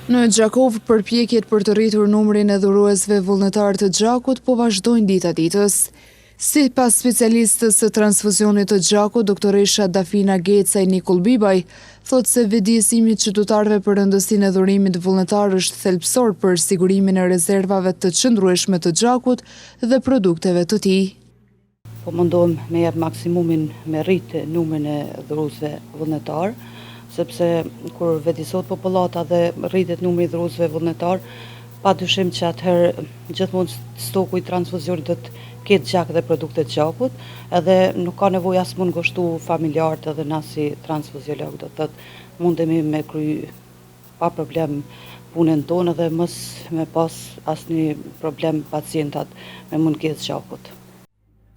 Në Gjakov, përpjekjet për të rritur numrin e dhuruesve vullnetar të gjakut po vazhdojnë dita ditës. Sipas specialistës së transfuzionit të gjakut, doktoresha Dafina Gecaj Nikull Bibaj, thotë se vëdjesimi i qytetarëve për rëndësinë e dhurimit vullnetar është thelbësor për sigurimin e rezervave të qëndrueshme të gjakut dhe produkteve të tij. Po mundohem me jep maksimumin me rrit numrin e dhuruesve vullnetar, sepse kur vëdësohet popullata dhe rritet numri i dhuruesve vullnetar, padyshim që atëherë gjithmonë stoku i transfuzionit do të ketë gjak dhe produkte të gjakut, edhe nuk ka nevojë as mund ngushtu familjarët edhe na si transfuziolog, do të thotë mundemi me kry pa problem punën tonë dhe mos me pas asnjë problem pacientat me mungesë gjakut.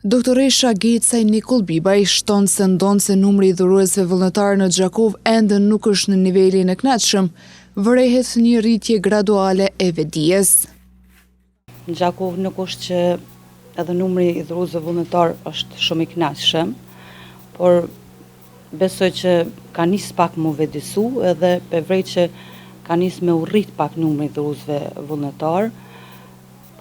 Doktoresha Gecaj Nikull Bibaj shton se ndonë se numri i dhuruesve vullnetar në Gjakov ende nuk është në nivelin e kënaqshëm, vërehet një rritje graduale e vedijes. Në Gjakov nuk është që edhe numri i dhuruesve vullnetar është shumë i kënaqshëm, por besoj që ka nis pak më vedisu edhe përveç që ka nis me u rrit pak numri i dhuruesve vullnetar,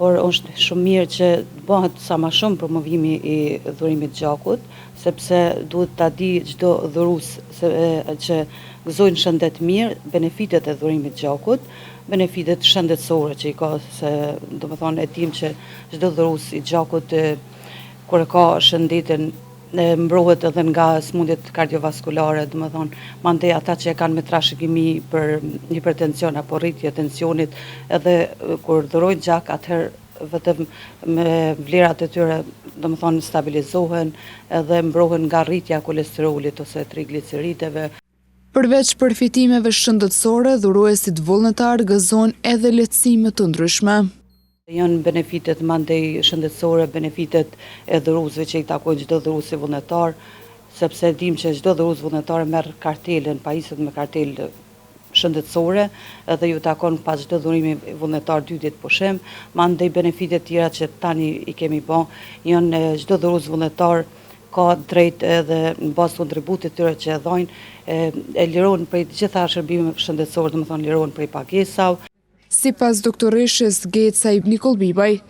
por është shumë mirë që bëhet sa më shumë promovimi i dhurimit gjakut, sepse duhet ta di çdo dhurues që gëzojnë shëndet mirë, benefitet e dhurimit gjakut, benefitet shëndetësore që i ka, se domethënë e dim që çdo dhurues i gjakut kur e ka shëndetin mbrohet edhe nga sëmundjet kardiovaskulare, domethënë mandej ata që e kanë me trashëgimi për hipertension apo rritje tensionit, edhe kur dhurojnë gjak, atëherë vetëm me vlerat e tyre domethënë stabilizohen edhe mbrohen nga rritja e kolesterolit ose triglicerideve. Përveç përfitimeve shëndetësore, dhuruesit vullnetar gëzojnë edhe lehtësime të ndryshme. Janë benefitet mandej shëndetësore, benefitet e dhuruesve që i takojnë çdo dhuruesi vullnetar, sepse dim që çdo dhurues vullnetar merr kartelën, pajiset me kartelë shëndetësore, edhe ju takon pas çdo dhurimi vullnetar 2 ditë pushim, mandej benefitet tjera që tani i kemi bën, janë çdo dhurues vullnetar ka drejt edhe në bazë kontributit tyre që e dhajnë, e lirohen prej gjitha shërbimeve shëndetësore, domethënë lirohen prej pagesave. Sipas doktoreshes Gecaj Nikull Bibaj,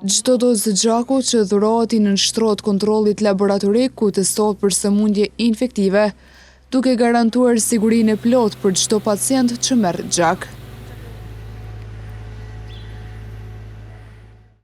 çdo dozë gjaku që dhurohet i nënshtrohet kontrollit laboratorik ku testohet për sëmundje infektive, duke garantuar sigurinë e plotë për çdo pacient që merr gjak.